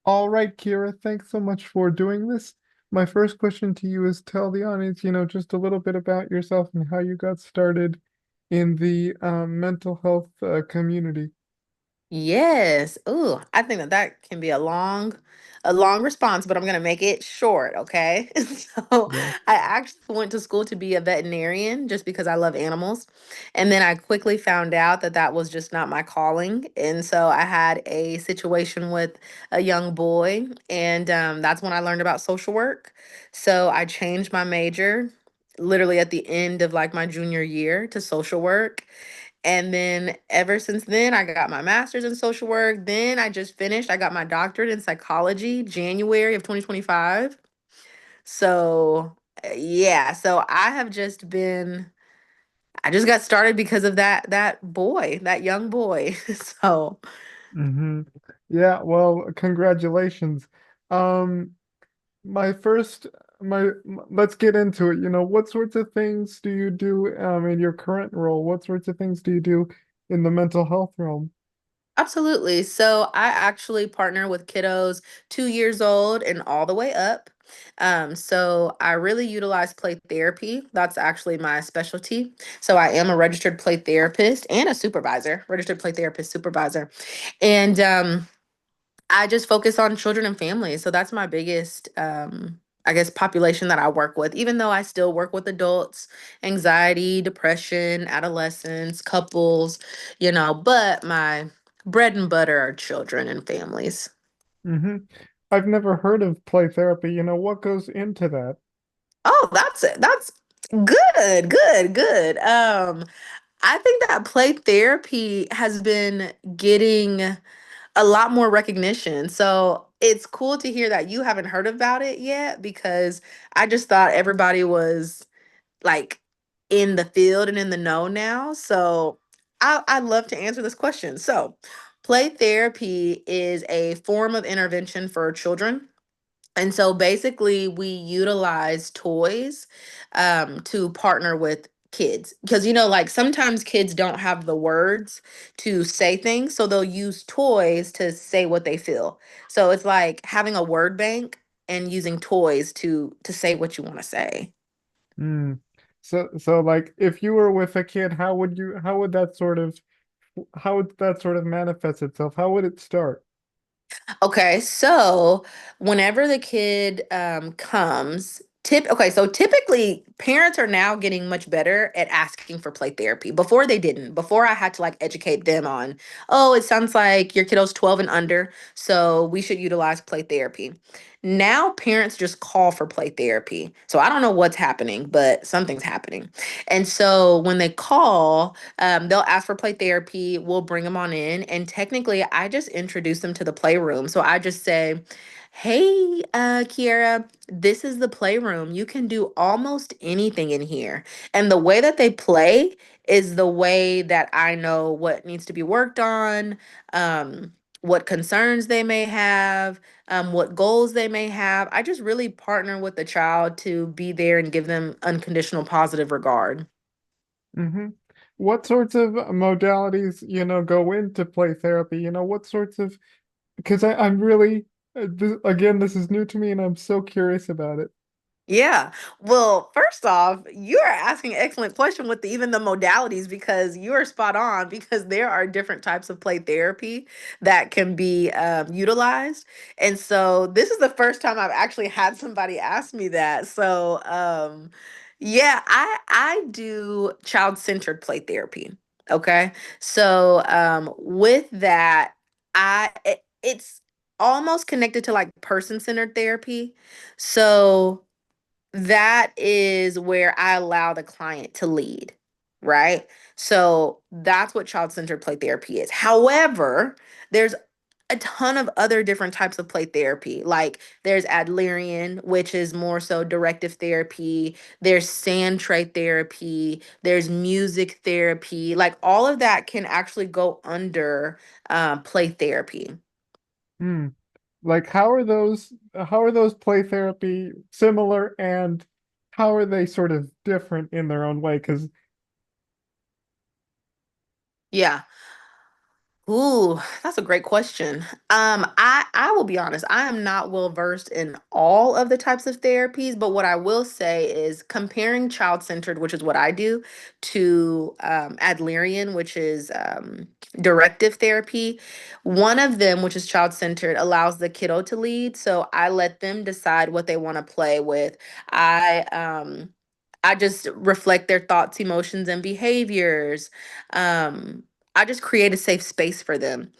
All right, Kira, thanks so much for doing this. My first question to you is tell the audience, just a little bit about yourself and how you got started in the mental health community. Yes. Ooh, I think that that can be a long response, but I'm gonna make it short, okay? So Yeah. I actually went to school to be a veterinarian just because I love animals. And then I quickly found out that that was just not my calling. And so I had a situation with a young boy, and that's when I learned about social work. So I changed my major literally at the end of like my junior year to social work. And then ever since then, I got my master's in social work. Then I just finished, I got my doctorate in psychology, January of 2025. So, yeah, so I have just been, I just got started because of that young boy. So, hmm Yeah, well, congratulations. Um, my first, let's get into it. What sorts of things do you do in your current role? What sorts of things do you do in the mental health realm? absolutely. So I actually partner with kiddos 2 years old and all the way up. So I really utilize play therapy. That's actually my specialty. So I am a registered play therapist and a supervisor, registered play therapist supervisor. And I just focus on children and families. So that's my biggest I guess population that I work with, even though I still work with adults, anxiety, depression, adolescents, couples, but my bread and butter are children and families. hmm I've never heard of play therapy. What goes into that? Oh, that's it. That's good, good, good. I think that play therapy has been getting a lot more recognition. So it's cool to hear that you haven't heard about it yet because I just thought everybody was like in the field and in the know now. So I'd love to answer this question. So, play therapy is a form of intervention for children. And so basically, we utilize toys to partner with kids because like sometimes kids don't have the words to say things, so they'll use toys to say what they feel. So it's like having a word bank and using toys to say what you want to say. Hmm. So like if you were with a kid, how would that sort of manifest itself? How would it start? Okay, so whenever the kid okay, so typically parents are now getting much better at asking for play therapy. Before they didn't. Before I had to like educate them on, oh, it sounds like your kiddo's 12 and under, so we should utilize play therapy. Now parents just call for play therapy. So I don't know what's happening, but something's happening. And so when they call, they'll ask for play therapy. We'll bring them on in. And technically, I just introduce them to the playroom. So I just say, hey, Kiera, this is the playroom. You can do almost anything in here. And the way that they play is the way that I know what needs to be worked on, what concerns they may have, what goals they may have. I just really partner with the child to be there and give them unconditional positive regard. hmm What sorts of modalities, go into play therapy? What sorts of, because I'm really, again, this is new to me and I'm so curious about it. Yeah. Well, first off, you are asking an excellent question with even the modalities because you are spot on because there are different types of play therapy that can be utilized. And so this is the first time I've actually had somebody ask me that. So yeah, I do child-centered play therapy. Okay. So with that, it's almost connected to like person-centered therapy. So that is where I allow the client to lead, right? So that's what child centered play therapy is. However, there's a ton of other different types of play therapy. Like there's Adlerian, which is more so directive therapy. There's sand tray therapy. There's music therapy. Like all of that can actually go under play therapy. Hmm. Like how are those play therapy similar and how are they sort of different in their own way? Because Yeah. Ooh, that's a great question. I will be honest, I am not well versed in all of the types of therapies, but what I will say is comparing child-centered, which is what I do, to Adlerian, which is directive therapy. One of them, which is child-centered, allows the kiddo to lead, so I let them decide what they want to play with. I just reflect their thoughts, emotions, and behaviors. Um, I just create a safe space for them.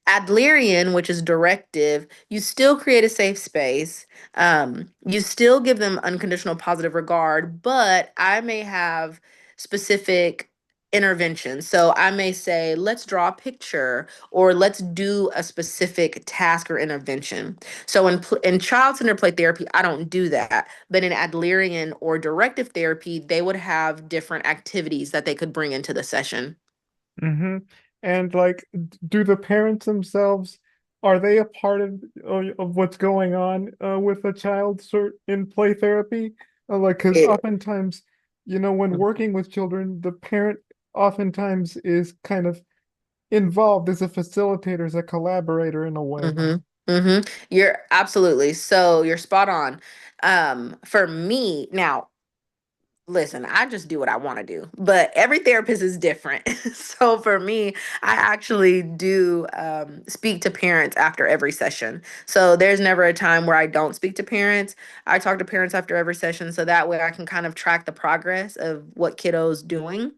Adlerian, which is directive, you still create a safe space. You still give them unconditional positive regard, but I may have specific interventions. So I may say, let's draw a picture or let's do a specific task or intervention. So in child-centered play therapy, I don't do that. But in Adlerian or directive therapy, they would have different activities that they could bring into the session. Mm-hmm. And like, do the parents themselves, are they a part of what's going on with a child sort in play therapy? Like, because It. oftentimes, when working with children, the parent oftentimes is kind of involved as a facilitator, as a collaborator in a way. Mm-hmm. Mm-hmm. You're absolutely so you're spot on. For me, now listen, I just do what I want to do, but every therapist is different. So for me, I actually do speak to parents after every session. So there's never a time where I don't speak to parents. I talk to parents after every session, so that way I can kind of track the progress of what kiddos doing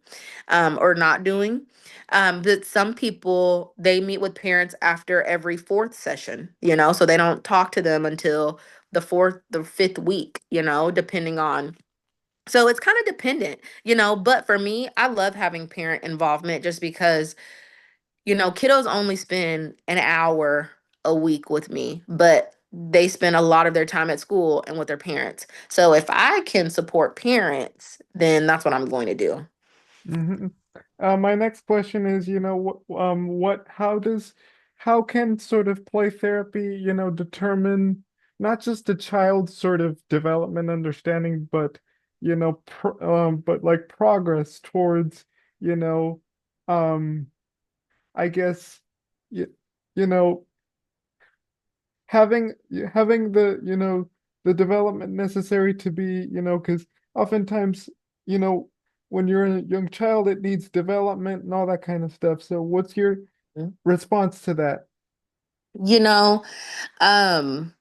or not doing. But some people they meet with parents after every fourth session, so they don't talk to them until the fifth week, depending on, so it's kind of dependent, but for me, I love having parent involvement just because, kiddos only spend an hour a week with me, but they spend a lot of their time at school and with their parents. So if I can support parents, then that's what I'm going to do. Hmm. My next question is, how can sort of play therapy, determine not just a child's sort of development understanding, but, but like progress towards, you know, um, I guess, you, you know, having the development necessary to be, because oftentimes, you know, when you're a young child, it needs development and all that kind of stuff. So what's your Mm. response to that? You know, um,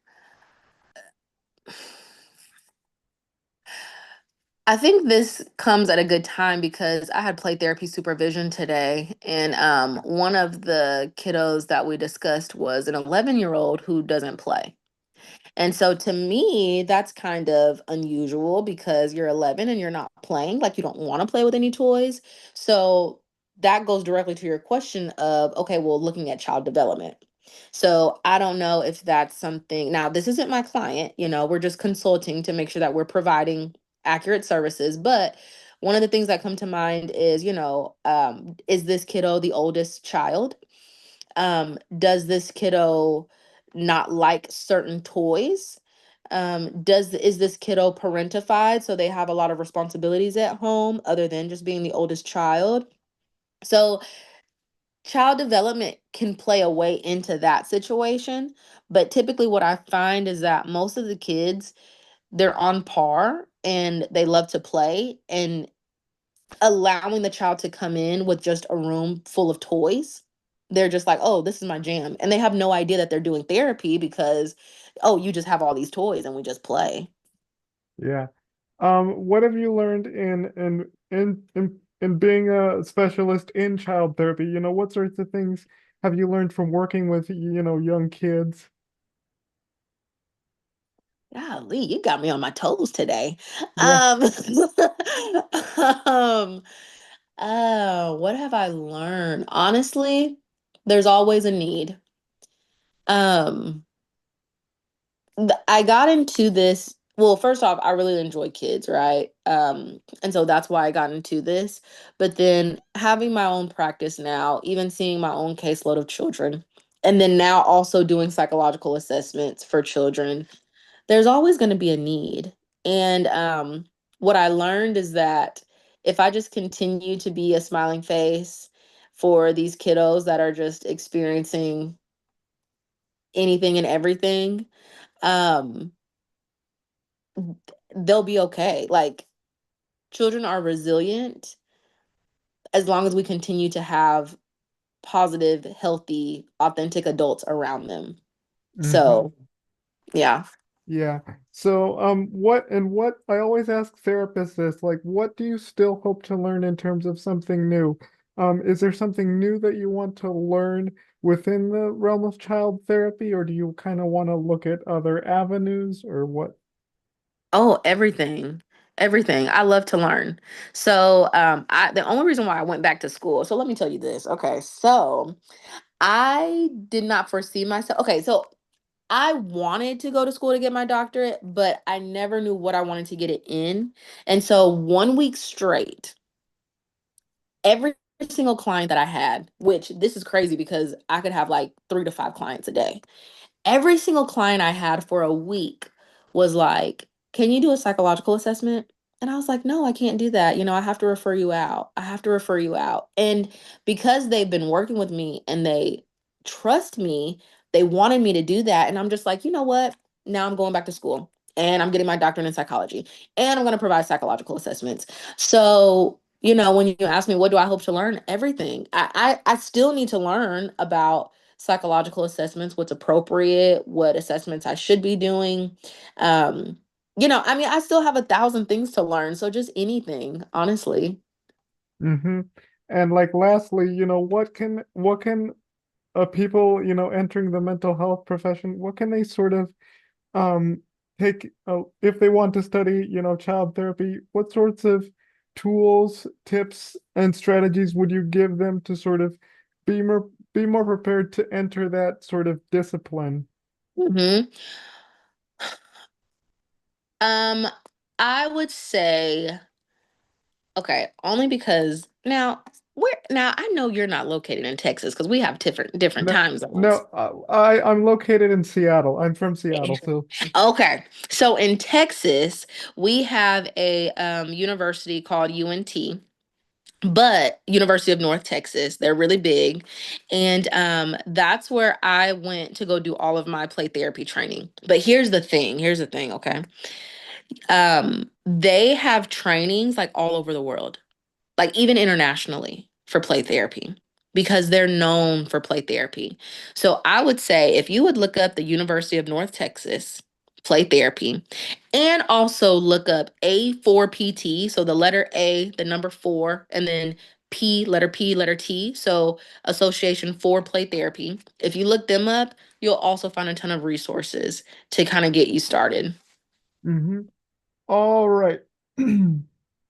I think this comes at a good time because I had play therapy supervision today, and one of the kiddos that we discussed was an 11-year-old who doesn't play. And so to me, that's kind of unusual because you're 11 and you're not playing, like you don't want to play with any toys. So that goes directly to your question of, okay, well, looking at child development. So I don't know if that's something. Now, this isn't my client, we're just consulting to make sure that we're providing accurate services. But one of the things that come to mind is, is this kiddo the oldest child? Does this kiddo not like certain toys? Does is this kiddo parentified, so they have a lot of responsibilities at home other than just being the oldest child? So child development can play a way into that situation, but typically what I find is that most of the kids, they're on par and they love to play, and allowing the child to come in with just a room full of toys, they're just like, oh, this is my jam, and they have no idea that they're doing therapy because, oh, you just have all these toys and we just play. Yeah. What have you learned in being a specialist in child therapy? What sorts of things have you learned from working with, young kids? Golly, you got me on my toes today. Yeah. um um what have I learned? Honestly, there's always a need. um I got into this. Well, first off, I really enjoy kids, right? And so that's why I got into this. But then having my own practice now, even seeing my own caseload of children, and then now also doing psychological assessments for children, there's always going to be a need. And what I learned is that if I just continue to be a smiling face for these kiddos that are just experiencing anything and everything, um, they'll be okay. Like, children are resilient as long as we continue to have positive, healthy, authentic adults around them. Hmm. So, yeah. Yeah. So, what I always ask therapists this, like, what do you still hope to learn in terms of something new? Is there something new that you want to learn within the realm of child therapy, or do you kind of want to look at other avenues, or what? Oh, everything. Everything. I love to learn. So, I the only reason why I went back to school. So let me tell you this. Okay, so I did not foresee myself. Okay, so I wanted to go to school to get my doctorate, but I never knew what I wanted to get it in. And so 1 week straight, every single client that I had, which this is crazy because I could have like 3 to 5 clients a day. Every single client I had for a week was like, "Can you do a psychological assessment?" And I was like, "No, I can't do that. I have to refer you out. I have to refer you out." And because they've been working with me and they trust me, they wanted me to do that. And I'm just like, you know what? Now I'm going back to school and I'm getting my doctorate in psychology and I'm going to provide psychological assessments. So, when you ask me, what do I hope to learn? Everything. I still need to learn about psychological assessments, what's appropriate, what assessments I should be doing. I mean, I still have 1,000 things to learn. So just anything, honestly. Hmm. And like, lastly, what can people, entering the mental health profession, what can they sort of um take if they want to study, child therapy, what sorts of tools, tips, and strategies would you give them to sort of be more prepared to enter that sort of discipline? hmm Um, I would say, okay, only because now I know you're not located in Texas because we have different No, time zones. no, I'm located in Seattle. I'm from Seattle, so. Okay. So in Texas, we have a university called UNT, but University of North Texas. They're really big. And that's where I went to go do all of my play therapy training. But here's the thing, okay? They have trainings like all over the world, like even internationally for play therapy because they're known for play therapy. So I would say if you would look up the University of North Texas play therapy and also look up A4PT, so the letter A, the number 4, and then P, letter T, so Association for Play Therapy. If you look them up, you'll also find a ton of resources to kind of get you started. Hmm. All right.